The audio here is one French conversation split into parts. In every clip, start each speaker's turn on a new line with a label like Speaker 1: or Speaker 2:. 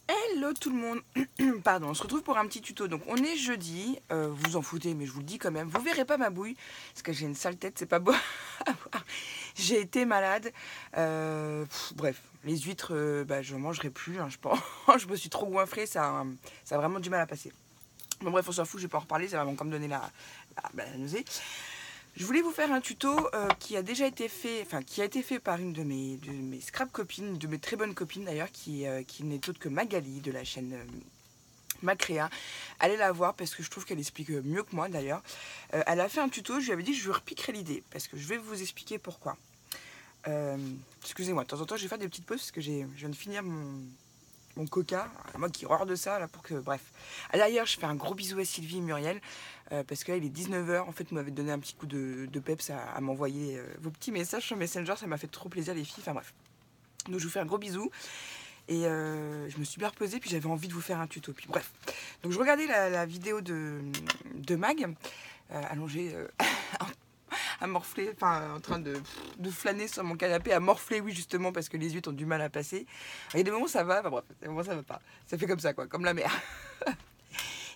Speaker 1: Hello tout le monde. Pardon, on se retrouve pour un petit tuto. Donc on est jeudi, vous en foutez mais je vous le dis quand même. Vous verrez pas ma bouille parce que j'ai une sale tête, c'est pas beau à voir. J'ai été malade. Bref, les huîtres, je mangerai plus, hein, je pense. Je me suis trop goinfrée, ça a vraiment du mal à passer. Bon bref, on s'en fout, je vais pas en reparler, c'est vraiment comme donner la nausée. Je voulais vous faire un tuto qui a déjà été fait, qui a été fait par une de mes scrap copines, de mes très bonnes copines d'ailleurs, qui n'est autre que Magali de la chaîne Macréa. Allez la voir parce que je trouve qu'elle explique mieux que moi d'ailleurs. Elle a fait un tuto, je lui avais dit que je lui repiquerai l'idée parce que je vais vous expliquer pourquoi. Excusez-moi, de temps en temps je vais faire des petites pauses parce que je viens de finir mon coca, moi qui ai horreur de ça là pour que bref. D'ailleurs je fais un gros bisou à Sylvie et Muriel parce que là il est 19h, en fait vous m'avez donné un petit coup de peps à m'envoyer vos petits messages sur Messenger, ça m'a fait trop plaisir les filles, enfin bref. Donc je vous fais un gros bisou et je me suis bien reposée puis j'avais envie de vous faire un tuto, puis bref. Donc je regardais la vidéo de Mag allongée à morfler, en train de flâner sur mon canapé, à morfler, oui, justement, parce que les huîtres ont du mal à passer. Il y a des moments ça va, bref, des moments ça va pas. Ça fait comme ça, quoi, comme la mer.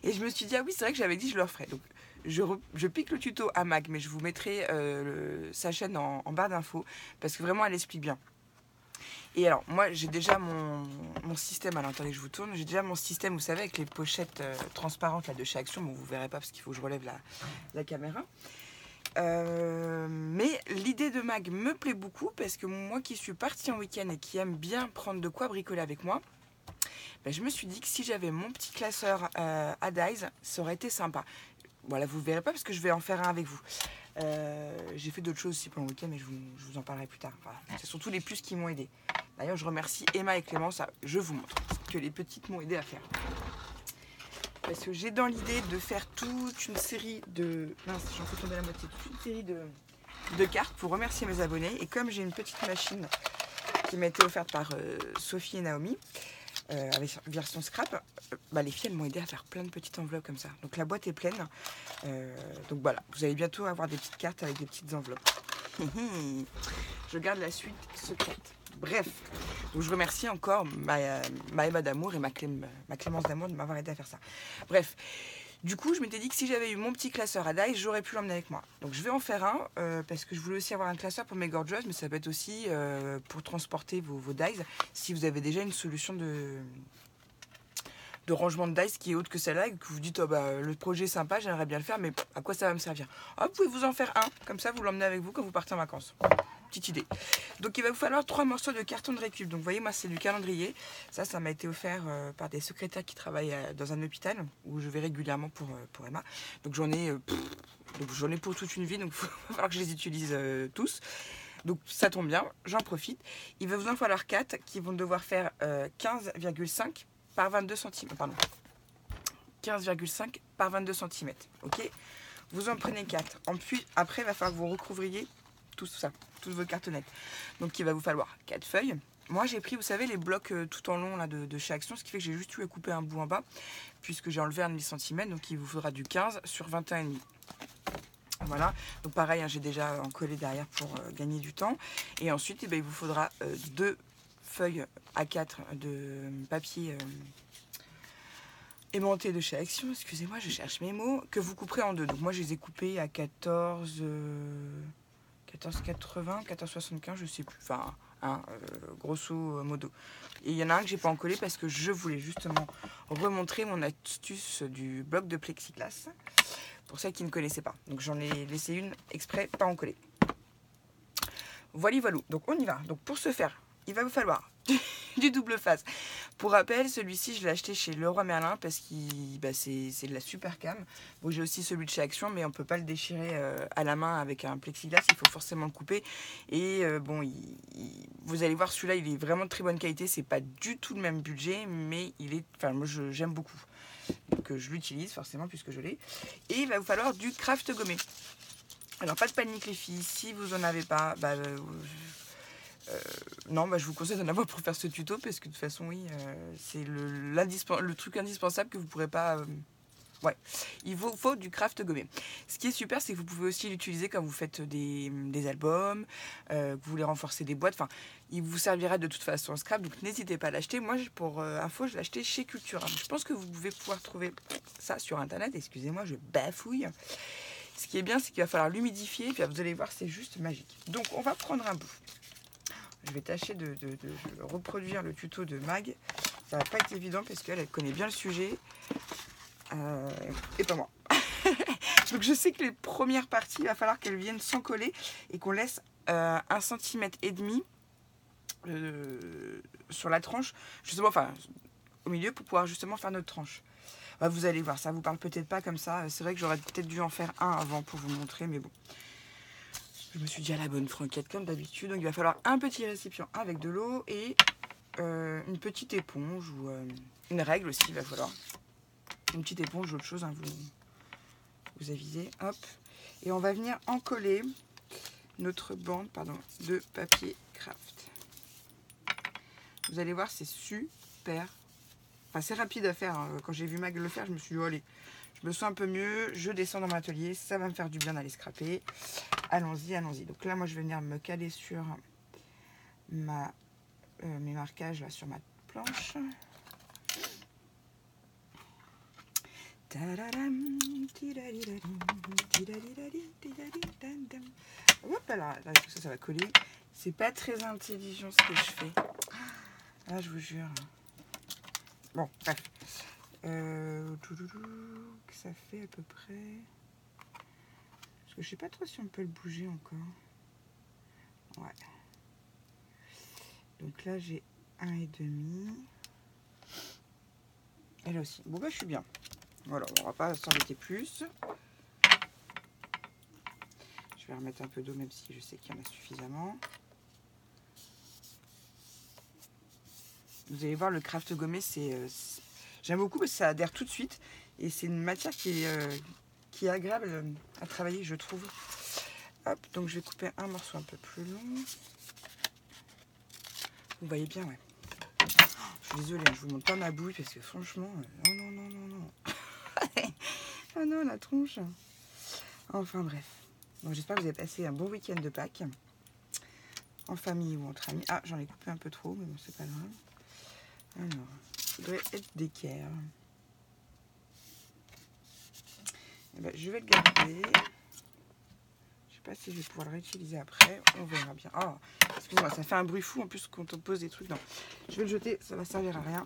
Speaker 1: Et je me suis dit, ah oui, c'est vrai que j'avais dit, je le referais. Donc, je pique le tuto à Mag, mais je vous mettrai sa chaîne en barre d'infos, parce que vraiment, elle explique bien. Et alors, moi, j'ai déjà mon système, alors attendez, je vous tourne, j'ai déjà mon système, vous savez, avec les pochettes transparentes là, de chez Action. Bon, vous verrez pas, parce qu'il faut que je relève la caméra. Mais l'idée de Mag me plaît beaucoup parce que moi qui suis partie en week-end et qui aime bien prendre de quoi bricoler avec moi, je me suis dit que si j'avais mon petit classeur à Dies, ça aurait été sympa. Voilà, vous ne verrez pas parce que je vais en faire un avec vous. J'ai fait d'autres choses aussi pendant le week-end, mais je vous en parlerai plus tard. Voilà. C'est surtout les puces qui m'ont aidé. D'ailleurs, je remercie Emma et Clémence, je vous montre ce que les petites m'ont aidé à faire. Parce que j'ai dans l'idée de faire toute une série de... Mince, j'en fais tomber la moitié. Toute une série de cartes pour remercier mes abonnés. Et comme j'ai une petite machine qui m'a été offerte par Sophie et Naomi, avec version scrap, les filles elles m'ont aidé à faire plein de petites enveloppes comme ça. Donc la boîte est pleine. Donc voilà, vous allez bientôt avoir des petites cartes avec des petites enveloppes. Je garde la suite secrète. Bref, donc je remercie encore ma Emma d'amour et ma Clémence d'amour de m'avoir aidé à faire ça. Bref, du coup, je m'étais dit que si j'avais eu mon petit classeur à Dies, j'aurais pu l'emmener avec moi. Donc je vais en faire un, parce que je voulais aussi avoir un classeur pour mes gorgeous, mais ça peut être aussi pour transporter vos Dies, si vous avez déjà une solution de rangement de Dies qui est autre que celle-là, et que vous dites, le projet est sympa, j'aimerais bien le faire, mais à quoi ça va me servir? Vous pouvez vous en faire un, comme ça vous l'emmenez avec vous quand vous partez en vacances. Petite idée. Donc il va vous falloir 3 morceaux de carton de récup. Donc vous voyez, moi c'est du calendrier. Ça m'a été offert par des secrétaires qui travaillent dans un hôpital où je vais régulièrement pour Emma. Donc j'en ai pour toute une vie. Donc il va falloir que je les utilise tous. Donc ça tombe bien, j'en profite. Il va vous en falloir 4 qui vont devoir faire 15,5 par 22 cm. Pardon. 15,5 par 22 cm. Ok. Vous en prenez 4. Après, il va falloir que vous recouvriez tout ça, toutes vos cartonnettes. Donc il va vous falloir 4 feuilles. Moi j'ai pris, vous savez, les blocs tout en long là, de chez Action, ce qui fait que j'ai juste eu à couper un bout en bas, puisque j'ai enlevé 1,5 cm, donc il vous faudra du 15 sur 21,5. Voilà, donc pareil, j'ai déjà encollé derrière pour gagner du temps. Et ensuite, il vous faudra 2 feuilles A4 de papier aimanté de chez Action, excusez-moi, je cherche mes mots, que vous couperez en deux. Donc moi je les ai coupés à 14,80, 14,75, je sais plus, grosso modo. Et il y en a un que j'ai pas encollé parce que je voulais justement remontrer mon astuce du bloc de plexiglas, pour celles qui ne connaissaient pas. Donc j'en ai laissé une exprès pas encollée. Voilà, donc on y va. Donc pour ce faire, il va vous falloir du double face. Pour rappel, celui-ci, je l'ai acheté chez Leroy Merlin parce que c'est de la super cam. Bon, j'ai aussi celui de chez Action, mais on ne peut pas le déchirer à la main avec un plexiglas, il faut forcément le couper. Et vous allez voir, celui-là, il est vraiment de très bonne qualité. C'est pas du tout le même budget, mais moi, j'aime beaucoup. Donc je l'utilise forcément puisque je l'ai. Et il va vous falloir du craft gommé. Alors pas de panique les filles, si vous en avez pas, non, je vous conseille d'en avoir pour faire ce tuto parce que de toute façon, oui, c'est le truc indispensable que vous ne pourrez pas Ouais, il vous faut du craft gommé. Ce qui est super, c'est que vous pouvez aussi l'utiliser quand vous faites des albums, que vous voulez renforcer des boîtes. Enfin, il vous servira de toute façon en scrap, donc n'hésitez pas à l'acheter. Moi, pour info, je l'ai acheté chez Cultura. Je pense que vous pouvez pouvoir trouver ça sur Internet. Excusez-moi, je bafouille. Ce qui est bien, c'est qu'il va falloir l'humidifier, et puis vous allez voir, c'est juste magique. Donc, on va prendre un bout. Je vais tâcher de reproduire le tuto de Mag. Ça va pas être évident parce qu'elle connaît bien le sujet. Et pas moi. Donc je sais que les premières parties, il va falloir qu'elles viennent sans coller et qu'on laisse 1,5 cm sur la tranche, justement, enfin au milieu pour pouvoir justement faire notre tranche. Vous allez voir, ça vous parle peut-être pas comme ça. C'est vrai que j'aurais peut-être dû en faire un avant pour vous montrer, mais bon. Je me suis dit à la bonne franquette comme d'habitude. Donc il va falloir un petit récipient avec de l'eau et une petite éponge ou une règle aussi, il va falloir. Une petite éponge ou autre chose, hein, vous avisez, hop. Et on va venir encoller notre bande de papier craft. Vous allez voir, c'est super. Enfin, c'est rapide à faire. Hein. Quand j'ai vu Mag le faire, je me suis dit, oh, allez, je me sens un peu mieux. Je descends dans mon atelier, ça va me faire du bien d'aller scraper. Allons-y, allons-y. Donc là, moi, je vais venir me caler sur mes marquages là, sur ma planche. Hop là, tout ça, ça va coller. C'est pas très intelligent ce que je fais. Ah, je vous jure. Bon, bref. Que ça fait à peu près. Parce que je sais pas trop si on peut le bouger encore. Ouais. Donc là, j'ai 1,5. Et là aussi. Bon, bah, je suis bien. Voilà, on va pas s'embêter plus. Je vais remettre un peu d'eau, même si je sais qu'il y en a suffisamment. Vous allez voir, le craft gommé, j'aime beaucoup parce que ça adhère tout de suite. Et c'est une matière qui est agréable à travailler, je trouve. Hop, donc je vais couper un morceau un peu plus long. Vous voyez bien, ouais. Je suis désolée, je vous montre pas ma bouille parce que franchement, non. Ah non, la tronche. Enfin bref. Bon, j'espère que vous avez passé un bon week-end de Pâques. En famille ou entre amis. Ah, j'en ai coupé un peu trop, mais bon, c'est pas grave. Alors, il faudrait être d'équerre. Eh ben, je vais le garder. Je sais pas si je vais pouvoir le réutiliser après. On verra bien. Oh, excusez-moi, ça fait un bruit fou en plus quand on pose des trucs. Non, je vais le jeter, ça va servir à rien.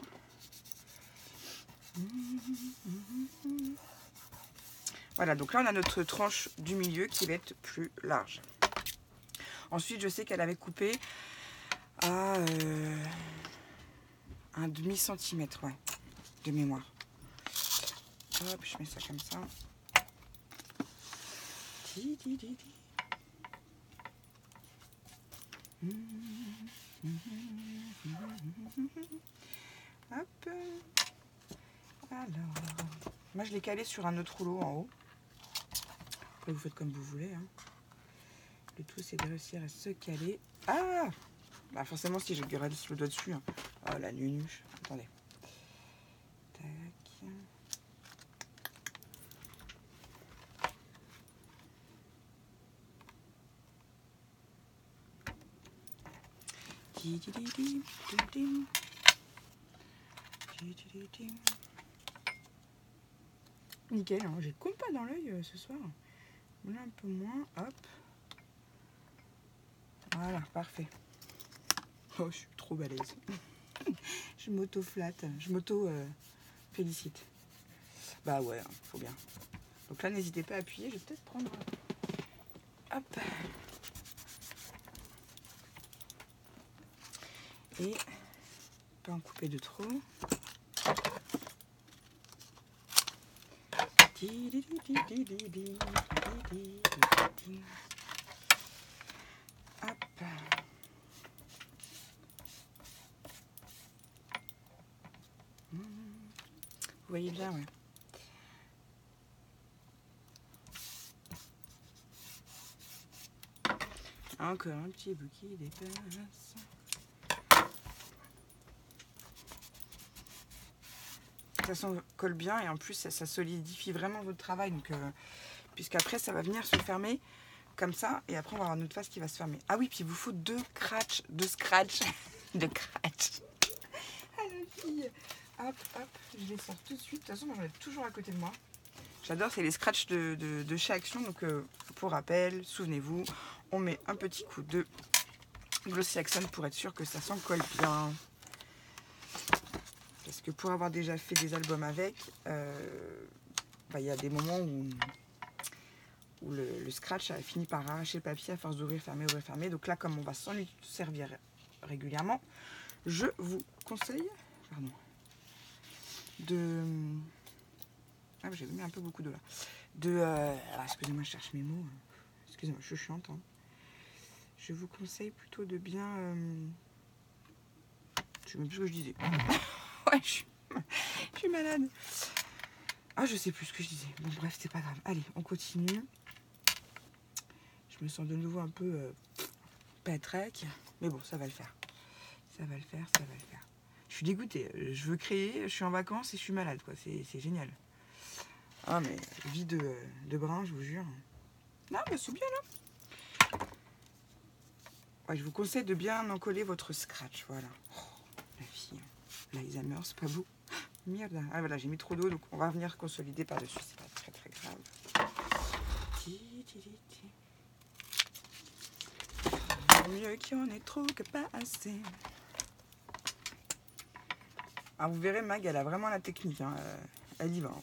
Speaker 1: Voilà, donc là on a notre tranche du milieu qui va être plus large. Ensuite, je sais qu'elle avait coupé à un demi-centimètre, ouais, de mémoire. Hop, je mets ça comme ça. Hop. Alors, moi je l'ai calé sur un autre rouleau en haut. Après vous faites comme vous voulez. Hein. Le tout c'est de réussir à se caler. Ah, bah forcément si je glisse le doigt dessus. Hein. Oh la nunuche. Attendez. Tac. Nickel, hein. J'ai comme pas dans l'œil ce soir. Là un peu moins, hop. Voilà, parfait. Oh, je suis trop balèze. Je m'auto-flatte, je m'auto-félicite. Bah ouais, faut bien. Donc là, n'hésitez pas à appuyer, je vais peut-être prendre... Hop. Et pas en couper de trop. Hop. Vous voyez bien, ouais. Encore un petit bout qui dépasse. ça colle bien et en plus ça solidifie vraiment votre travail. Donc, puisqu'après ça va venir se fermer comme ça et après on va avoir notre face qui va se fermer. Ah oui, puis il vous faut deux scratch. de scratch. Ah la fille. Hop, hop, je les sors tout de suite. De toute façon, moi j'en ai toujours à côté de moi. J'adore, c'est les scratchs de chez Action. Donc pour rappel, souvenez-vous, on met un petit coup de Glossy Accent pour être sûr que ça s'en colle bien. Parce que pour avoir déjà fait des albums avec, il y a des moments où le scratch a fini par arracher le papier à force d'ouvrir, fermer, ouvrir, fermer. Donc là, comme on va s'en servir régulièrement, je vous conseille j'ai mis un peu beaucoup d'eau là. Excusez-moi, je cherche mes mots. Excusez-moi, je suis chiante. Hein. Je vous conseille plutôt de bien... Je sais même plus ce que je disais. Ouais, je suis malade. Ah, je sais plus ce que je disais. Bon, bref, c'est pas grave. Allez, on continue. Je me sens de nouveau un peu patraque. Mais bon, ça va le faire. Ça va le faire. Je suis dégoûtée. Je veux créer, je suis en vacances et je suis malade, quoi. C'est génial. Ah, mais vie de brin, je vous jure. Non, mais c'est bien, là. Ouais, je vous conseille de bien encoller votre scratch, voilà. Oh, la fille. L'Alzheimer, c'est pas beau. Merde. Ah voilà, j'ai mis trop d'eau, donc on va venir consolider par-dessus. C'est pas très très grave. Mieux qu'il y en ait trop que pas assez. Ah, vous verrez, Mag, elle a vraiment la technique. Hein. Elle y va. Hein.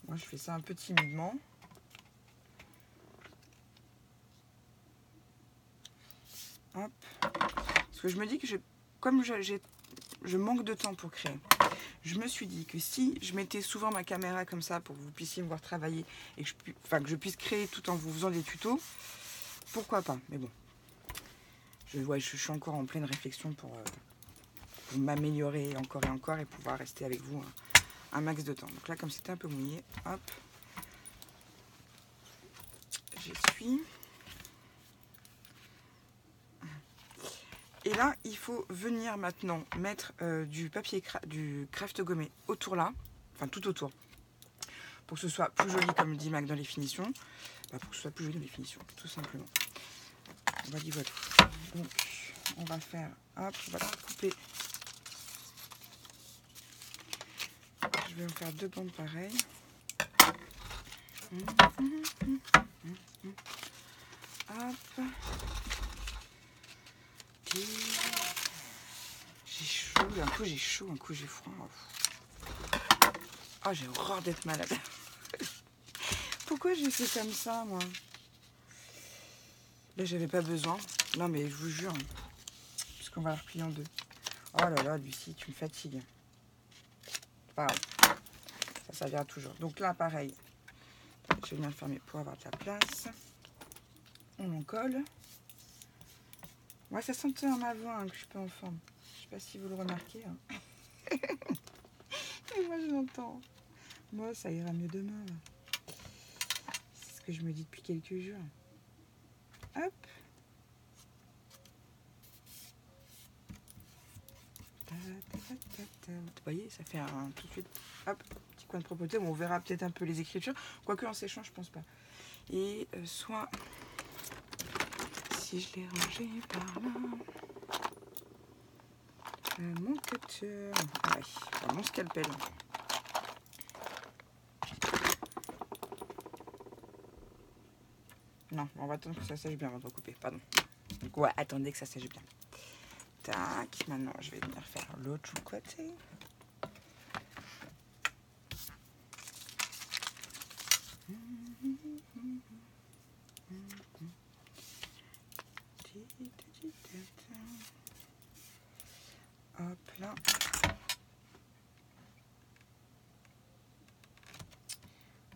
Speaker 1: Moi, je fais ça un peu timidement. Hop. Parce que je me dis que comme je manque de temps pour créer, je me suis dit que si je mettais souvent ma caméra comme ça pour que vous puissiez me voir travailler et que je puisse créer tout en vous faisant des tutos, pourquoi pas. Mais bon, je suis encore en pleine réflexion pour m'améliorer encore et encore et pouvoir rester avec vous un max de temps. Donc là, comme c'était un peu mouillé, hop, j'essuie. Et là, il faut venir maintenant mettre du papier du craft gommé autour là, enfin tout autour, pour que ce soit plus joli comme dit Mac dans les finitions, pour que ce soit plus joli dans les finitions, tout simplement. On va dire voilà. Donc, on va faire, hop, on va couper. Je vais en faire deux bandes pareilles. Hop. J'ai chaud, un coup j'ai chaud, un coup j'ai froid. Oh, j'ai horreur d'être malade. Pourquoi j'ai fait comme ça, moi? Là, j'avais pas besoin. Non, mais je vous jure. Parce qu'on va la replier en deux. Oh là là, Lucie, tu me fatigues. Pareil. Ça servira toujours. Donc là, pareil. Je vais venir le fermer pour avoir de la place. On en colle. Moi, ça sentait en ma voix que je suis pas en forme. Je sais pas si vous le remarquez. Hein. Et moi, je l'entends. Moi, ça ira mieux demain. C'est ce que je me dis depuis quelques jours. Hop. Vous voyez, ça fait tout de suite, hop, petit coin de propreté. Bon, on verra peut-être un peu les écritures. Quoique en séchant, je pense pas. Et soit, si je l'ai rangé par là, mon cutter, mon scalpel. Non, on va attendre que ça sèche bien avant de recouper, pardon. Donc ouais, attendez que ça sèche bien. Tac, maintenant je vais venir faire l'autre côté. Hop là.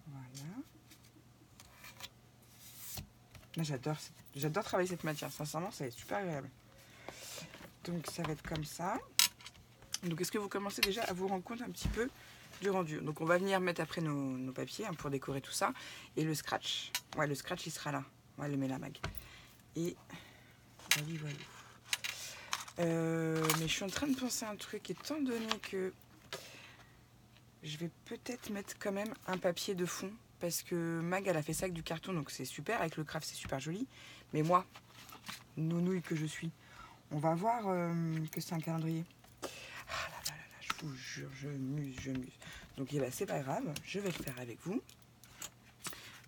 Speaker 1: Voilà. J'adore travailler cette matière. Sincèrement, ça va être super agréable. Donc ça va être comme ça. Donc est-ce que vous commencez déjà à vous rendre compte un petit peu du rendu? Donc on va venir mettre après nos papiers pour décorer tout ça. Et le scratch. Ouais, le scratch il sera là. On va le mettre là, Mag. Et voilà. Mais je suis en train de penser à un truc, étant donné que Je vais peut-être mettre quand même un papier de fond parce que Mag, elle a fait ça avec du carton, donc c'est super. Avec le craft, c'est super joli. Mais moi, nounouille que je suis, on va voir que c'est un calendrier. Ah là là là là, je vous jure, je muse, je muse. Donc eh ben, c'est pas grave, je vais le faire avec vous.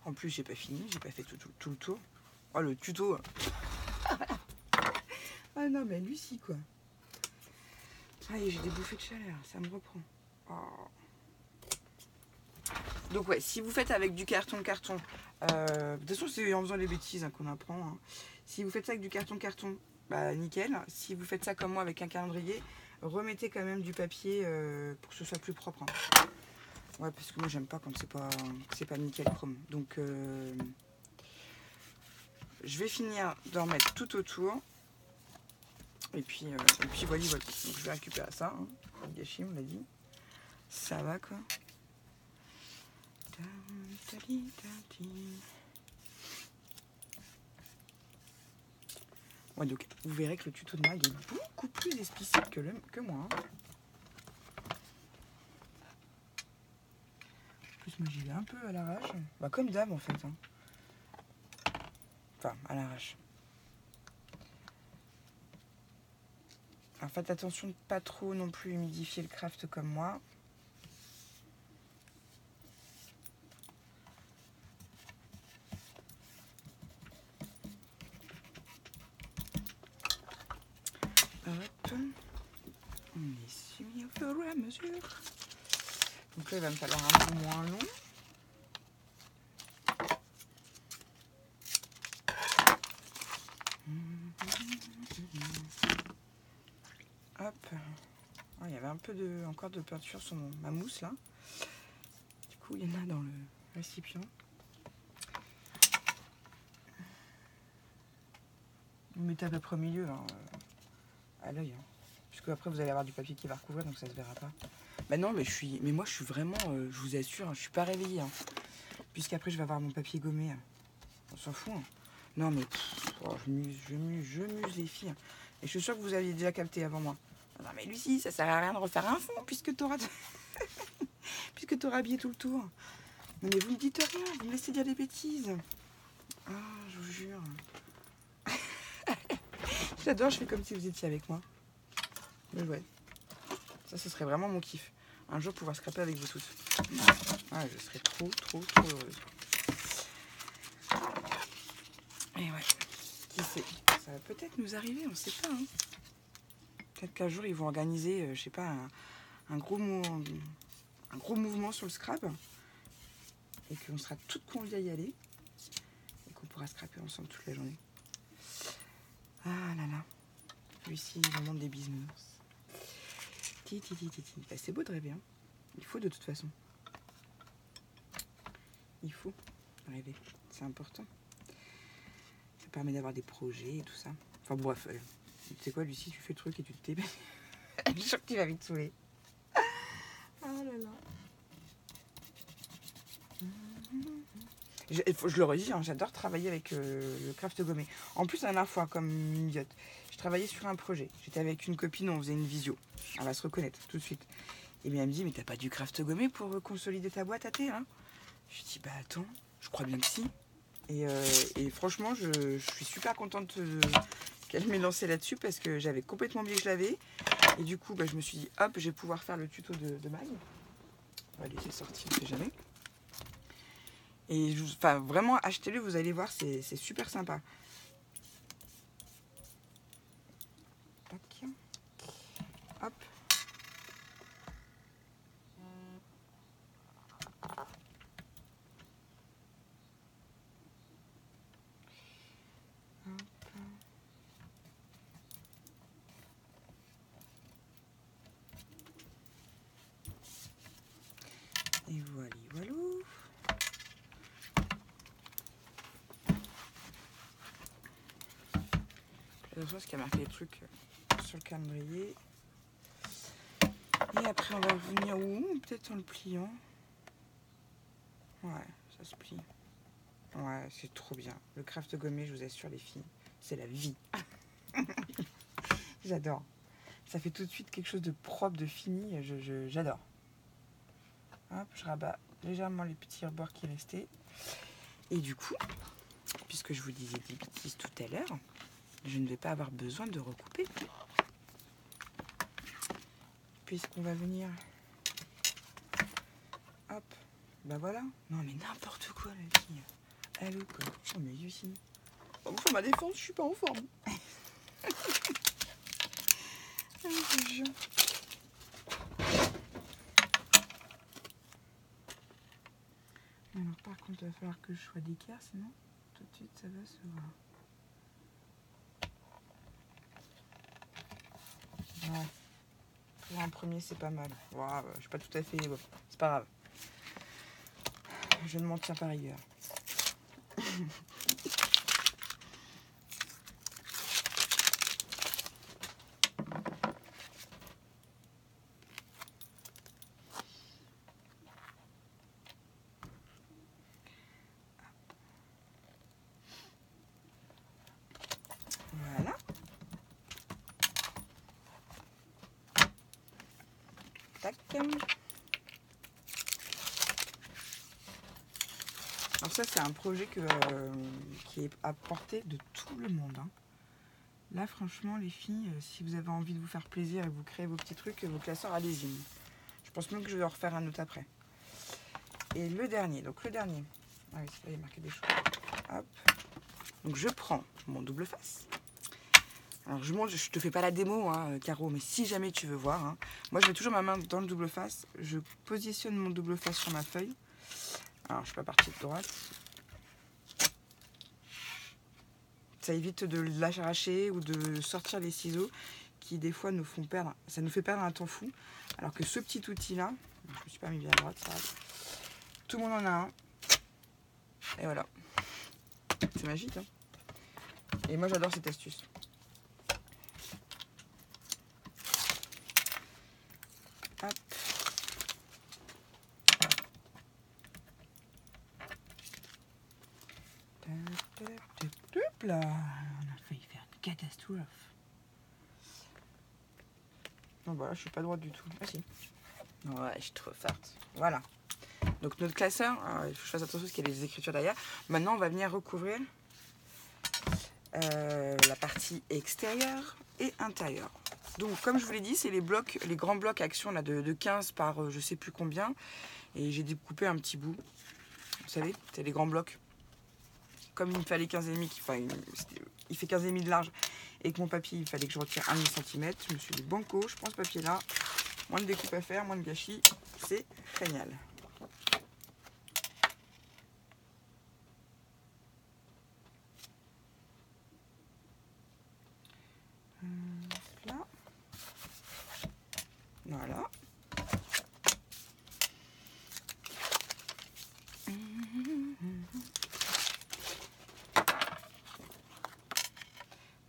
Speaker 1: En plus, j'ai pas fini, j'ai pas fait tout le tour. Oh, le tuto. Ah non, mais Lucie, quoi. Allez, j'ai des bouffées de chaleur, ça me reprend. Oh. Donc ouais, si vous faites avec du carton, de toute façon c'est en faisant les bêtises qu'on apprend. Hein. Si vous faites ça avec du carton, bah nickel. Si vous faites ça comme moi avec un calendrier, remettez quand même du papier pour que ce soit plus propre. Hein. Ouais, parce que moi j'aime pas quand c'est pas nickel chrome. Donc je vais finir d'en mettre tout autour. Et puis voilà. Donc je vais récupérer ça. Hein. Pas de gâchis, on l'a dit. Ça va quoi. Ouais, donc vous verrez que le tuto de Mag est beaucoup plus explicite que moi. Hein. En plus, moi j'y vais un peu à l'arrache. Bah, comme d'hab en fait. Hein. Enfin, à l'arrache. Alors faites attention de pas trop non plus humidifier le craft comme moi. Hop. On essuie au fur et à mesure. Donc là, il va me falloir un peu moins long. Hop. Oh, il y avait un peu encore de peinture sur ma mousse là. Du coup, il y en a dans le récipient. Vous mettez à peu près au milieu, hein, à l'œil. Hein. Puisque après, vous allez avoir du papier qui va recouvrir, donc ça se verra pas. Bah non, mais moi, je suis vraiment, je vous assure, hein, je suis pas réveillée. Hein. Puisqu'après, je vais avoir mon papier gommé. Hein. On s'en fout. Hein. Non, mais je muse les filles. Et je suis sûre que vous aviez déjà capté avant moi. Non, mais Lucie, ça sert à rien de refaire un fond puisque tu auras habillé tout le tour. Non, mais vous me dites rien, vous me laissez dire des bêtises. Ah, je vous jure. J'adore, je fais comme si vous étiez avec moi. Mais ouais, ça, ce serait vraiment mon kiff. Un jour, pouvoir scraper avec vous tous. Ah, je serais trop heureuse. Et ouais, qui sait, ça va peut-être nous arriver, on sait pas. Hein. Peut-être qu'un jour, ils vont organiser, je sais pas, un gros mouvement sur le scrap. Et qu'on sera toutes conviées à y aller. Et qu'on pourra scraper ensemble toute la journée. Ah là là. Lucie, il me demande des bisounours. Bah, c'est beau de rêver. Hein. Il faut de toute façon. Il faut rêver. C'est important. Ça permet d'avoir des projets et tout ça. Enfin bref. Tu sais quoi, Lucie, tu fais le truc et tu te débats. Je suis sûre que tu vas vite saouler. Ah là là. Je le redis, hein, j'adore travailler avec le craft gommé. En plus, la dernière fois, comme une idiote, je travaillais sur un projet. J'étais avec une copine, on faisait une visio. Elle va se reconnaître tout de suite. Et bien elle me dit, mais t'as pas du craft gommé pour consolider ta boîte à thé, hein? Je lui dis, bah attends, je crois bien que si. Et franchement, je suis super contente qu'elle m'ait lancé là-dessus parce que j'avais complètement oublié que je l'avais. Et du coup, bah, je me suis dit, hop, je vais pouvoir faire le tuto de Mag. On va laisser sortir, on sait jamais. Et enfin, vraiment, achetez-le, vous allez voir, c'est super sympa. Tac. Hop. Et voilà. Attention, parce qu'il y a marqué les trucs sur le calendrier. Et après, on va revenir où? Peut-être en le pliant. Ouais, ça se plie. Ouais, c'est trop bien. Le craft gommé, je vous assure, les filles, c'est la vie. J'adore. Ça fait tout de suite quelque chose de propre, de fini. J'adore. Hop, je rabats légèrement les petits rebords qui restaient. Et du coup, puisque je vous disais des bêtises tout à l'heure, je ne vais pas avoir besoin de recouper. Puisqu'on va venir... Hop, bah voilà. Non mais n'importe quoi la fille. Allô quoi. Oh mais Lucie. Enfin ma défense, je suis pas en forme. Ah, c'est chiant. Alors par contre il va falloir que je sois d'équerre, sinon tout de suite ça va se voir. Ouais. Pour un premier c'est pas mal. Wow, je suis pas tout à fait... Bon, c'est pas grave. Je ne m'en tiens par rigueur. Voilà. Tac. Alors ça c'est un projet qui est à portée de tout le monde. Hein. Là franchement les filles, si vous avez envie de vous faire plaisir et vous créez vos petits trucs, vos classeurs, allez-y. Je pense même que je vais en refaire un autre après. Et le dernier, donc le dernier. Ah oui, c'est là il y a marqué des choses. Hop. Donc je prends mon double face. Alors je te fais pas la démo, hein, Caro, mais si jamais tu veux voir, hein, moi je mets toujours ma main dans le double face, je positionne mon double face sur ma feuille. Alors je suis pas partie de droite. Ça évite de l'arracher ou de sortir les ciseaux qui des fois nous font perdre, ça nous fait perdre un temps fou. Alors que ce petit outil là, je me suis pas mis bien à droite, ça va. Tout le monde en a un. Et voilà. C'est magique, hein. Et moi j'adore cette astuce. Hop. Hop là. On a failli faire une catastrophe. Non, voilà, je suis pas droite du tout. Ah si. Ouais, je suis trop forte. Voilà. Donc notre classeur, il faut que je fasse attention parce qu'il y a des écritures derrière. Maintenant, on va venir recouvrir la partie extérieure et intérieure. Donc comme je vous l'ai dit, c'est les blocs, les grands blocs action là, de 15 par je sais plus combien. Et j'ai découpé un petit bout. Vous savez, c'est les grands blocs. Comme il me fallait 15,5, enfin, il fait 15,5 de large et que mon papier, il fallait que je retire 1 demi-centimètre. Je me suis dit, banco, je prends ce papier-là. Moins de découpe à faire, moins de gâchis. C'est génial. Là. Voilà.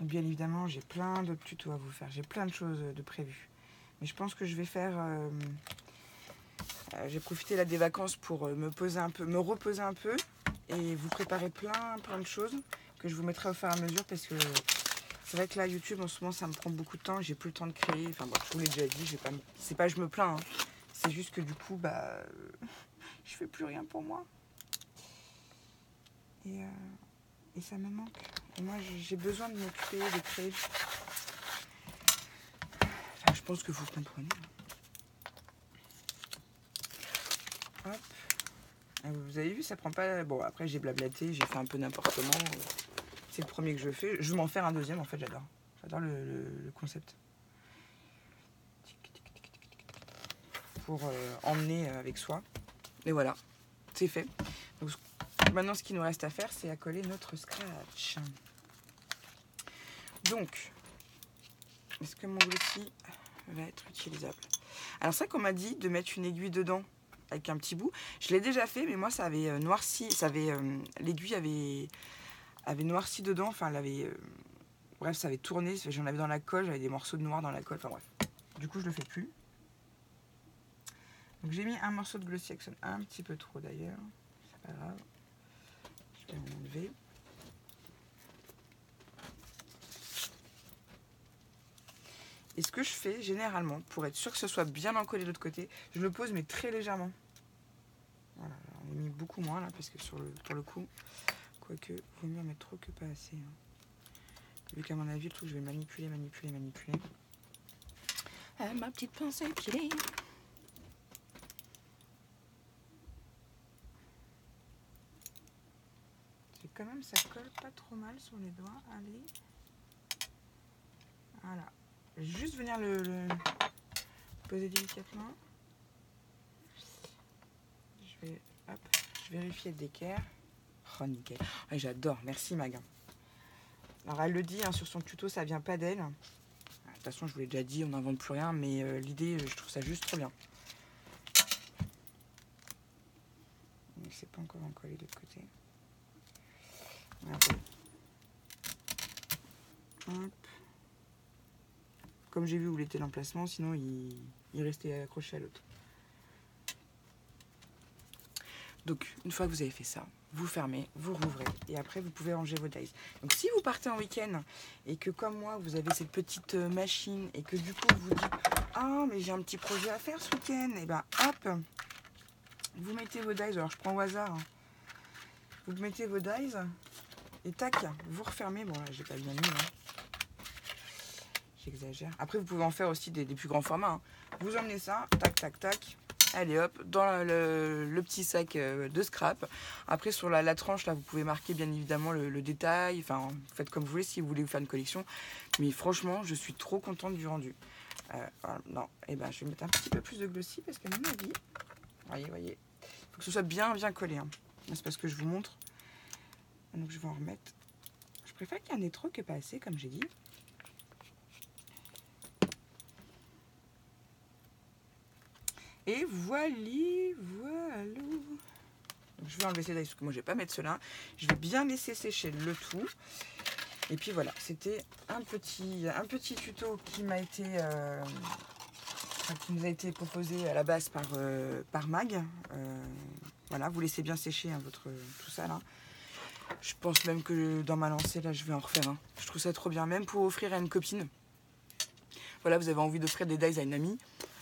Speaker 1: Donc bien évidemment, j'ai plein d'autres tutos à vous faire. J'ai plein de choses de prévues. Mais je pense que je vais faire... j'ai profité là des vacances pour me poser un peu, me reposer un peu et vous préparer plein de choses que je vous mettrai au fur et à mesure parce que c'est vrai que là YouTube en ce moment ça me prend beaucoup de temps, j'ai plus le temps de créer. Enfin bon, je vous l'ai déjà dit, c'est pas je me plains, hein. C'est juste que du coup bah je fais plus rien pour moi et ça me manque. Et moi j'ai besoin de m'occuper, de créer. Enfin, je pense que vous comprenez. Hop. Vous avez vu, ça prend pas... Bon, après j'ai blablaté, j'ai fait un peu n'importe comment. C'est le premier que je fais. Je vais m'en faire un deuxième, en fait, j'adore. J'adore le concept. Pour emmener avec soi. Et voilà, c'est fait. Donc, maintenant, ce qu'il nous reste à faire, c'est à coller notre scratch. Donc, est-ce que mon outil va être utilisable? Alors, c'est vrai qu'on m'a dit de mettre une aiguille dedans avec un petit bout. Je l'ai déjà fait, mais moi, ça avait noirci. L'aiguille avait noirci dedans. Enfin, elle avait... bref, ça avait tourné. J'en avais dans la colle. J'avais des morceaux de noir dans la colle. Enfin, bref. Du coup, je le fais plus. Donc, j'ai mis un morceau de Glossy Action. Un petit peu trop, d'ailleurs. C'est pas grave. Je vais l'enlever. Et ce que je fais, généralement, pour être sûr que ce soit bien encollé de l'autre côté, je le pose, mais très légèrement. Voilà, on a mis beaucoup moins là parce que pour le coup, quoique, vaut mieux en mettre trop que pas assez. Hein. Vu qu'à mon avis, le truc, je vais manipuler. Ma petite pince à épiler. C'est quand même, ça colle pas trop mal sur les doigts. Allez. Voilà. Je vais juste venir le poser délicatement. Je vérifie d'équerre. Oh, nickel. Oh, j'adore. Merci, Mag. Alors, elle le dit, hein, sur son tuto, ça vient pas d'elle. De toute façon, je vous l'ai déjà dit, on n'invente plus rien, mais l'idée, je trouve ça juste trop bien. C'est pas encore encollé de l'autre côté. Voilà. Hop. Comme j'ai vu où était l'emplacement, sinon il restait accroché à l'autre. Donc, une fois que vous avez fait ça, vous fermez, vous rouvrez et après vous pouvez ranger vos dies. Donc, si vous partez en week-end et que comme moi, vous avez cette petite machine et que du coup vous dites « Ah, mais j'ai un petit projet à faire ce week-end », et ben hop, vous mettez vos dies, alors je prends au hasard, hein. Vous mettez vos dies et tac, vous refermez. Bon, là, j'ai pas bien mis, hein. J'exagère. Après, vous pouvez en faire aussi des plus grands formats, hein. Vous emmenez ça, tac, tac, tac. Allez hop, dans le petit sac de scrap. Après sur la tranche là, vous pouvez marquer bien évidemment le détail. Enfin, faites comme vous voulez si vous voulez vous faire une collection. Mais franchement, je suis trop contente du rendu. Voilà, non, et ben je vais mettre un petit peu plus de glossy parce qu'à mon avis, voyez, faut que ce soit bien collé. Hein. C'est parce que je vous montre. Donc je vais en remettre. Je préfère qu'il y en ait trop que pas assez, comme j'ai dit. Et voilà. Donc, je vais enlever ces dies parce que moi je vais pas mettre cela. Je vais bien laisser sécher le tout. Et puis voilà, c'était un petit tuto qui m'a été qui nous a été proposé à la base par Mag. Voilà, vous laissez bien sécher hein, tout ça là. Je pense même que dans ma lancée là, je vais en refaire un. Je trouve ça trop bien, même pour offrir à une copine. Voilà, vous avez envie d'offrir des dies à une amie.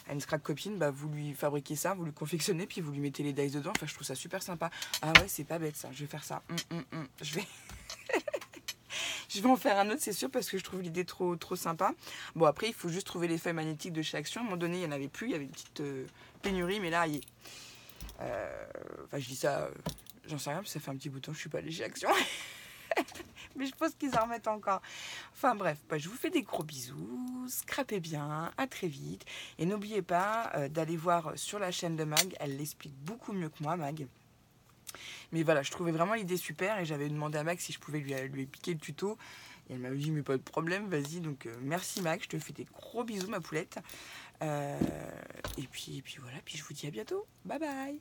Speaker 1: À une scrap copine, bah, vous lui fabriquez ça, vous lui confectionnez, puis vous lui mettez les dies dedans. Enfin, je trouve ça super sympa. Ah ouais, c'est pas bête ça, je vais faire ça. Je vais... je vais en faire un autre, c'est sûr, parce que je trouve l'idée trop sympa. Bon, après, il faut juste trouver les feuilles magnétiques de chez Action. À un moment donné, il n'y en avait plus, il y avait une petite pénurie, mais là, il y est. Enfin, je dis ça, j'en sais rien, parce que ça fait un petit bout de temps que je suis pas allée chez Action. Mais je pense qu'ils en remettent encore. Enfin bref, bah, je vous fais des gros bisous. Scrapez bien, à très vite. Et n'oubliez pas d'aller voir sur la chaîne de Mag. Elle l'explique beaucoup mieux que moi, Mag. Mais voilà, je trouvais vraiment l'idée super. Et j'avais demandé à Mag si je pouvais lui piquer le tuto. Et elle m'avait dit, mais pas de problème, vas-y. Donc merci Mag, je te fais des gros bisous, ma poulette. Et puis voilà, puis je vous dis à bientôt. Bye bye.